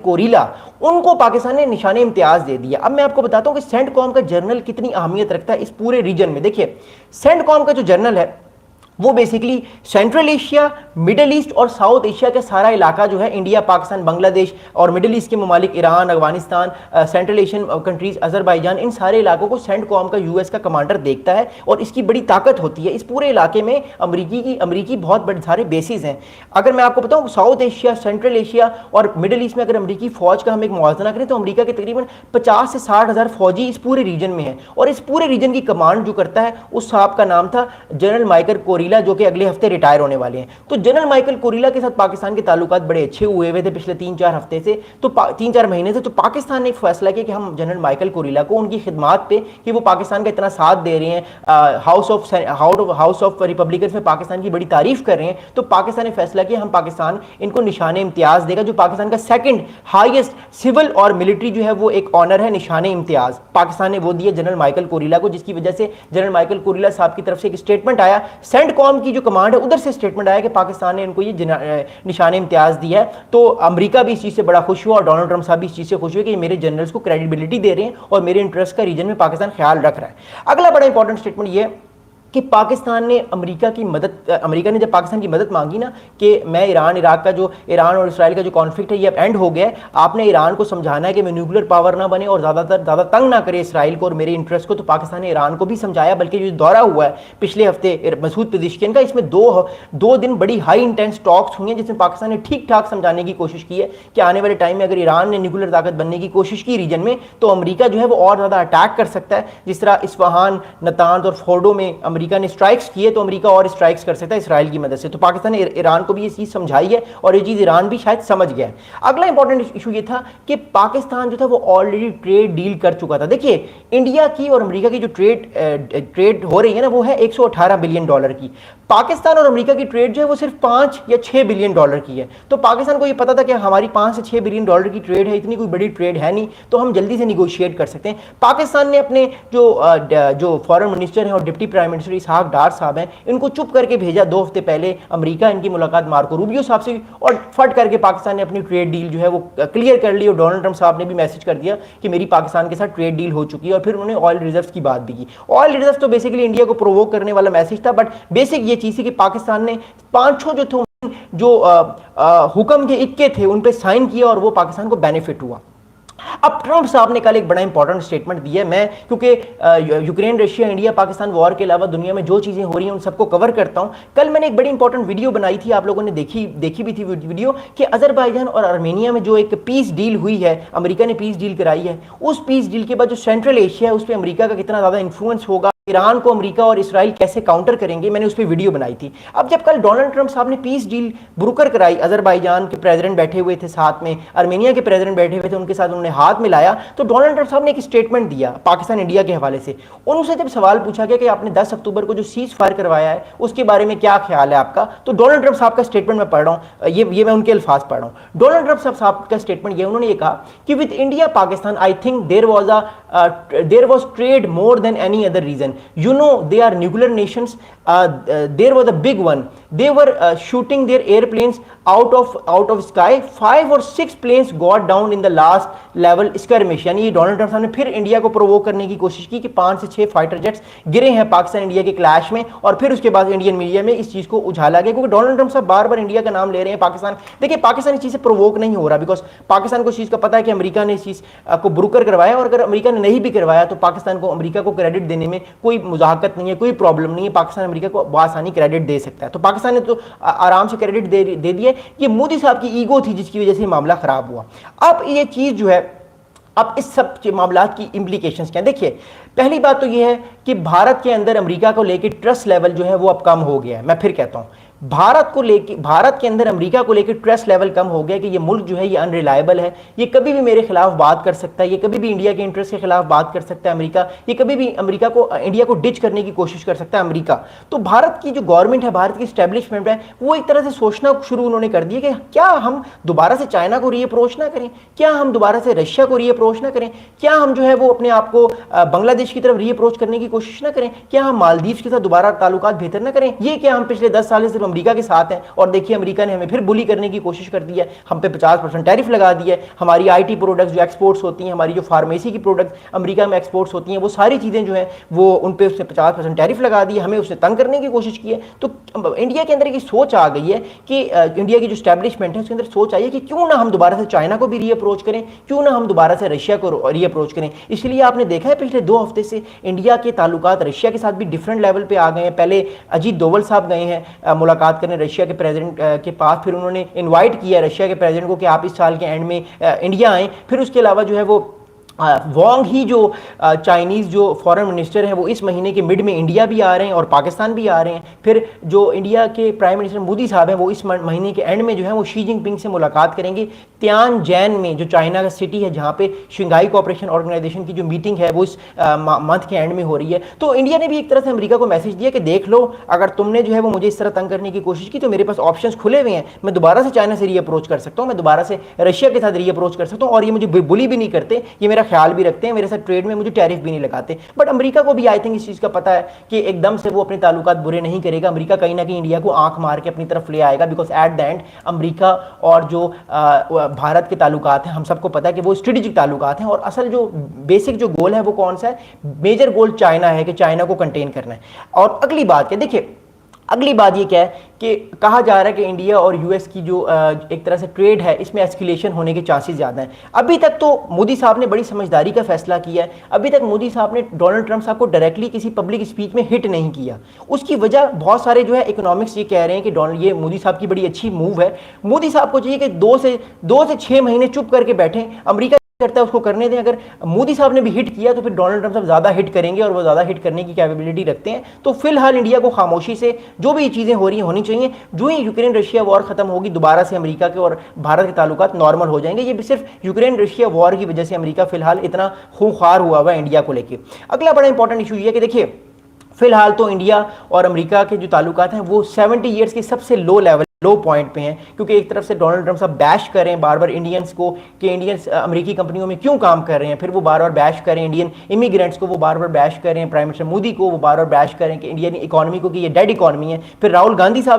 कोरिला, उनको पाकिस्तान ने निशाने इम्तियाज दे दिया। अब मैं आपको बताता हूं कि सेंटकॉम का जर्नल कितनी अहमियत रखता है इस पूरे रीजन में। देखिए, सेंटकॉम का जो जर्नल है वो basically central Asia, middle east और साउथ एशिया का सारा इलाका जो है, इंडिया, पाकिस्तान, बांग्लादेश और मिडिल ईस्ट के ममालिक Iran, Afghanistan, central Asian countries, Azerbaijan, इन सारे इलाकों को सेंटकॉम का यूएस का कमांडर देखता है और इसकी बड़ी ताकत होती है। इस पूरे इलाके में अमरीकी बहुत बड़े सारे बेसिस हैं। अगर मैं आपको बताऊं, साउथ एशिया, सेंट्रल एशिया और मिडिल ईस्ट में अगर अमरीकी फौज का हम एक मुआवजा करें तो अमरीका के तकरीबन 50 से 60 हज़ार फौजी इस पूरे रीजन में है। और इस पूरे रीजन की कमांड जो करता है उस साहब का नाम था जनरल माइकल कोरिला, जो कि अगले हफ्ते रिटायर होने वाले हैं। तो जनरल माइकल कोरिला के साथ पाकिस्तान के ताल्लुकात बड़े अच्छे हुए थे पिछले 3-4 हफ्ते से, तो 3-4 महीने से। तो पाकिस्तान ने एक फैसला किया कि हम जनरल माइकल कोरिला को उनकी खिदमात पे, कि वो पाकिस्तान का इतना साथ दे रहे हैं, हाउस ऑफ रिपब्लिकन में पाकिस्तान की बड़ी तारीफ कर रहे हैं, तो पाकिस्तान ने फैसला किया हम पाकिस्तान इनको निशाने इम्तियाज देगा, जो पाकिस्तान का सेकंड हाईएस्ट सिविल और मिलिट्री जो है वो एक ऑनर है, निशाने इम्तियाज। पाकिस्तान ने वो दिया जनरल माइकल कोरिला को, जिसकी वजह से जनरल माइकल कोरिला साहब की तरफ से एक स्टेटमेंट आया, सेंटकॉम की जो कमांड है उधर से स्टेटमेंट आया कि पाकिस्तान ने इनको ये निशाने इम्तियाज दिया है। तो अमेरिका भी इस चीज से बड़ा खुश हुआ और डोनाल्ड ट्रंप साहब भी इस चीज से खुश हुए कि मेरे जनरल्स को क्रेडिबिलिटी दे रहे हैं और मेरे इंटरेस्ट का रीजन में पाकिस्तान ख्याल रख रहा है। अगला बड़ा इंपॉर्टेंट स्टेटमेंट ये कि पाकिस्तान ने अमेरिका ने जब पाकिस्तान की मदद मांगी ना, कि मैं ईरान और इसराइल का जो कॉन्फ्लिक्ट है ये अब एंड हो गया है, आपने ईरान को समझाना है कि मैं न्यूक्लियर पावर ना बने और ज़्यादा तंग ना करे इसराइल को और मेरे इंटरेस्ट को। तो पाकिस्तान ने ईरान को भी समझाया, बल्कि जो दौरा हुआ है पिछले हफ्ते मसूद पेज़ेश्कियान का, इसमें दो दिन बड़ी हाई इंटेंस टॉक्स हुई हैं, जिसमें पाकिस्तान ने ठीक ठाक समझाने की कोशिश की है कि आने वाले टाइम में अगर ईरान ने न्यूक्लियर ताकत बनने की कोशिश की रीजन में, तो अमेरिका जो है वो और ज़्यादा अटैक कर सकता है। जिस तरह इस्फहान, नतांज और फोर्डो में अमेरिका ने स्ट्राइक्स किए, तो अमेरिका और स्ट्राइक्स कर सकता है इसराइल की मदद से। तो पाकिस्तान ने ईरान को भी ये चीज़ समझाई है और ये चीज़ ईरान भी शायद समझ गया है। अगला इंपॉर्टेंट इशू ये था कि पाकिस्तान जो था वो ऑलरेडी ट्रेड डील कर चुका था। देखिए, इंडिया की और अमेरिका की जो ट्रेड हो रही है ना, वो है $118 बिलियन की। पाकिस्तान और अमेरिका की ट्रेड जो है वो सिर्फ 5 या 6 बिलियन डॉलर की है। तो पाकिस्तान को ये पता था कि हमारी 5 से 6 बिलियन डॉलर की ट्रेड है, इतनी कोई बड़ी ट्रेड है नहीं, तो हम जल्दी से निगोशिएट कर सकते हैं। पाकिस्तान ने अपने जो फॉरेन मिनिस्टर हैं और डिप्टी प्राइम मिनिस्टर इसहाक डार साहब हैं, इनको चुप करके भेजा 2 हफ्ते पहले अमेरिका, इनकी मुलाकात मार्को रूबियो साहब से, और फट करके पाकिस्तान ने अपनी ट्रेड डील जो है वो क्लियर कर ली। और डोनाल्ड ट्रंप साहब ने भी मैसेज कर दिया कि मेरी पाकिस्तान के साथ ट्रेड डील हो चुकी है। और फिर उन्होंने ऑयल रिजर्व की बात भी की। ऑयल रिजर्व तो बेसिकली इंडिया को प्रोवोक करने वाला मैसेज था, बट बेसिक ये चीज़ थी कि पाकिस्तान ने 5 जो थे जो हुक्म के इक्के थे उन पे साइन किया और वो पाकिस्तान को बेनिफिट हुआ। अब ट्रंप साहब ने कल एक बड़ा इंपॉर्टेंट स्टेटमेंट दिया। मैं क्योंकि Ukraine, Russia, India, Pakistan war के अलावा दुनिया में जो चीज़ें हो रही हैं उन सबको कवर करता हूं। कल मैंने एक बड़ी इंपॉर्टेंट वीडियो बनाई थी, आप लोगों ने देखी भी थी वीडियो, कि अजरबैजान और आर्मेनिया में जो एक पीस डील हुई है, अमेरिका ने पीस डील कराई है, उस पीस डील के बाद जो सेंट्रल एशिया है उस पर अमेरिका का कितना ज़्यादा इन्फ्लुएंस होगा, ईरान को अमेरिका और इसराइल कैसे काउंटर करेंगे, मैंने उस पर वीडियो बनाई थी। अब जब कल डोनाल्ड ट्रंप साहब ने पीस डील ब्रोकर कराई, अजरबैजान के प्रेसिडेंट बैठे हुए थे साथ में, आर्मेनिया के प्रेसिडेंट बैठे हुए थे, उनके साथ उन्होंने हाथ मिलाया, तो डोनाल्ड ट्रंप साहब ने एक स्टेटमेंट दिया पाकिस्तान इंडिया के हवाले से। उनसे जब सवाल पूछा गया कि आपने 10 अक्टूबर को जो सीज फायर करवाया है उसके बारे में क्या ख्याल है आपका, तो डोनाल्ड ट्रंप साहब का स्टेटमेंट मैं पढ़ रहा हूँ, ये मैं उनके अल्फाज पढ़ रहा हूँ। डोनाल्ड ट्रंप साहब का स्टेटमेंट ये, उन्होंने ये कहा कि with India Pakistan I think there was trade more than any other reason, you know they are nuclear nations, there was a big one, they were shooting their airplanes out of sky, 5 or 6 planes got down in the last level skirmish। यानी ये Donald Trump साहब ने फिर India को provoke करने की कोशिश की कि 5 से 6 फाइटर जेट्स गिरे हैं पाकिस्तान इंडिया के क्लैश में, और फिर उसके बाद इंडियन मीडिया में इस चीज को उछाला गया, क्योंकि डोनाल्ड ट्रंप साहब बार बार इंडिया का नाम ले रहे हैं। पाकिस्तान, देखिए, पाकिस्तान इस चीज से प्रोवोक नहीं हो रहा, बिकॉज पाकिस्तान को इस चीज का पता है कि अमेरिका ने इस चीज को ब्रोकर करवाया, और अगर अमेरिका ने नहीं भी करवाया तो पाकिस्तान को अमेरिका को क्रेडिट देने में कोई मुजाहकत नहीं है, कोई प्रॉब्लम नहीं है, पाकिस्तान अमेरिका को आसानी क्रेडिट दे सकता है। तो पाकिस्तान ने तो आराम से क्रेडिट दे दिए। ये मोदी साहब की ईगो थी जिसकी वजह से मामला खराब हुआ। अब ये चीज जो है, अब इस सब मामला की इंप्लीकेशंस क्या है? देखिए, पहली बात तो ये है कि भारत के अंदर अमेरिका को लेकर ट्रस्ट लेवल जो है वो अब कम हो गया है। मैं फिर कहता हूं, भारत के अंदर अमेरिका को लेकर ट्रस्ट लेवल कम हो गया कि ये मुल्क जो है ये अनरिलायबल है, ये कभी भी मेरे खिलाफ बात कर सकता है, ये कभी भी इंडिया के इंटरेस्ट के खिलाफ बात कर सकता है अमेरिका, ये कभी भी इंडिया को डिच करने की कोशिश कर सकता है अमेरिका। तो भारत की जो गवर्नमेंट है, भारत की स्टैब्लिशमेंट है, वो एक तरह से सोचना शुरू उन्होंने कर दिया कि क्या हम दोबारा से चाइना को रीअप्रोच ना करें, क्या हम दोबारा से रशिया को रीअप्रोच ना करें, क्या हम जो है वो अपने आप को बांग्लादेश की तरफ रीअप्रोच करने की कोशिश ना करें, क्या हम मालदीव के साथ दोबारा ताल्लुकात बेहतर ना करें। ये क्या हम पिछले 10 साल से सिर्फ अमेरिका के साथ हैं, और देखिए अमेरिका ने हमें फिर बुली करने की कोशिश कर दी है, हम पे 50% टैरिफ लगा दिया है, हमारी आईटी प्रोडक्ट्स जो एक्सपोर्ट्स होती हैं, हमारी जो फार्मेसी की प्रोडक्ट्स अमेरिका में एक्सपोर्ट्स होती हैं, वो सारी चीज़ें जो हैं वो उन पे उसने 50% टैरिफ लगा दी है, हमें उसने तंग करने की कोशिश की है। तो इंडिया के अंदर एक सोच आ गई है कि इंडिया की जो स्टैब्लिशमेंट है उसके अंदर सोच आई है कि क्यों ना हम दोबारा से चाइना को भी रीअप्रोच करें, क्यों ना हम दोबारा से रशिया को रीअप्रोच करें। इसलिए आपने देखा है पिछले 2 हफ्ते से इंडिया के ताल्लुकात रशिया के साथ भी डिफरेंट लेवल पे आ गए हैं। पहले अजीत डोवल साहब गए हैं मुलाकात करने रशिया के प्रेसिडेंट के पास, फिर उन्होंने इनवाइट किया रशिया के प्रेसिडेंट को कि आप इस साल के एंड में इंडिया आएँ। फिर उसके अलावा जो है वो वांग ही जो चाइनीज़ जो फॉरेन मिनिस्टर हैं वो इस महीने के मिड में इंडिया भी आ रहे हैं और पाकिस्तान भी आ रहे हैं। फिर जो इंडिया के प्राइम मिनिस्टर मोदी साहब हैं वो इस महीने के एंड में जो है वो शी जिनपिंग से मुलाकात करेंगे तियानजैन में, जो चाइना का सिटी है जहाँ पे शंघाई कोऑपरेशन ऑर्गेनाइजेशन की जो मीटिंग है वो इस मंथ के एंड में हो रही है। तो इंडिया ने भी एक तरह से अमेरिका को मैसेज दिया कि देख लो, अगर तुमने जो है वो मुझे इस तरह तंग करने की कोशिश की तो मेरे पास ऑप्शंस खुले हुए हैं, मैं दोबारा से चाइना से रीअप्रोच कर सकता हूँ, मैं दोबारा से रशिया के साथ रीअप्रोच कर सकता हूँ, और ये मुझे बुली भी नहीं करते, ये मेरा ख्याल भी रखते हैं, मेरे साथ ट्रेड में मुझे टैरिफ भी नहीं लगाते। बट अमेरिका को भी आई थिंक इस चीज़ का पता है कि एकदम से वो अपने ताल्लुकात बुरे नहीं करेगा। अमेरिका कहीं ना कहीं इंडिया को आंख मार के अपनी तरफ ले आएगा, because at the end America और जो भारत के ताल्लुकात हैं हम सबको पता है कि वो स्ट्रेटेजिक ताल्लुकात हैं, और असल जो बेसिक जो गोल है वो कौन सा है, मेजर गोल चाइना है कि चाइना को कंटेन करना है। और अगली बात क्या, देखिए अगली बात ये क्या है कि कहा जा रहा है कि इंडिया और यूएस की जो एक तरह से ट्रेड है इसमें एस्केलेशन होने के चांसेस ज़्यादा हैं। अभी तक तो मोदी साहब ने बड़ी समझदारी का फैसला किया है, अभी तक मोदी साहब ने डोनाल्ड ट्रंप साहब को डायरेक्टली किसी पब्लिक स्पीच में हिट नहीं किया। उसकी वजह बहुत सारे जो है इकोनॉमिक्स ये कह रहे हैं कि ये मोदी साहब की बड़ी अच्छी मूव है। मोदी साहब को चाहिए कि 2 से 6 महीने चुप करके बैठें, अमेरिका करता है उसको करने दें। अगर मोदी साहब ने भी हिट किया तो फिर डोनाल्ड ट्रंप साहब ज़्यादा हिट करेंगे, और वो ज़्यादा हिट करने की कैपेबिलिटी रखते हैं। तो फिलहाल इंडिया को खामोशी से जो भी चीज़ें हो रही हैं होनी चाहिए। जो ही यूक्रेन रशिया वॉर खत्म होगी दोबारा से अमेरिका के और भारत के ताल्लुकात नॉर्मल हो जाएंगे। ये सिर्फ यूक्रेन रशिया वॉर की वजह से अमेरिका फिलहाल इतना खूंखार हुआ है इंडिया को लेकर। अगला बड़ा इंपॉर्टेंट इशू ये है कि देखिए फिलहाल तो इंडिया और अमेरिका के जो ताल्लुकात हैं वो 70 ईयर्स के सबसे लो पॉइंट पे हैं, क्योंकि एक तरफ से डोनाल्ड ट्रंप साहब बैश कर रहे हैं बार बार इंडियंस को कि इंडियंस अमेरिकी कंपनियों में क्यों काम कर रहे हैं, फिर वो बार बार बैश करें इंडियन इमिग्रेंट्स को, वो बार बार बैश करें प्राइम मिनिस्टर मोदी को, वो बार बार बैश करें कि इंडियन इकोनॉमी को कि ये डेड इकोनॉमी है। फिर राहुल गांधी साहब ने